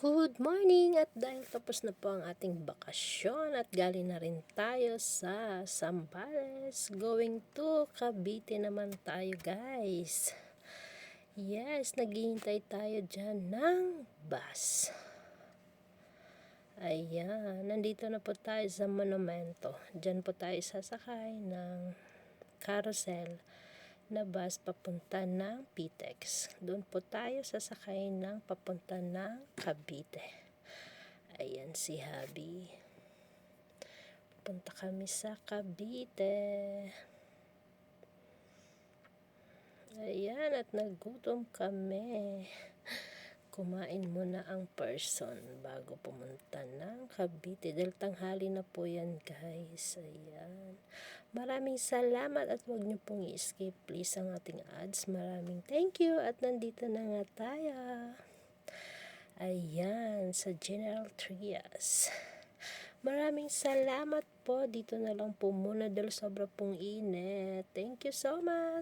Good morning! At dahil tapos na po ang ating bakasyon at galing na rin tayo sa Zambales, going to Cavite naman tayo, guys. Yes, naghihintay tayo dyan ng bus. Ayan, nandito na po tayo sa monumento. Dyan po tayo sasakay ng carousel na bus papunta ng PTEX. Doon po tayo sasakay ng papunta ng Cavite. Ayan si Habi. Punta kami sa Cavite. Ayan, at nagutom kami. Kumain muna ang person bago pumunta ng Cavite. Dahil tanghali na po yan, guys. Ayan. Maraming salamat at huwag niyo pong i-skip please ang ating ads. Maraming thank you at nandito na nga tayo. Ayan, sa General Trias. Maraming salamat po. Dito na lang po muna dahil sobra pong init. Thank you so much.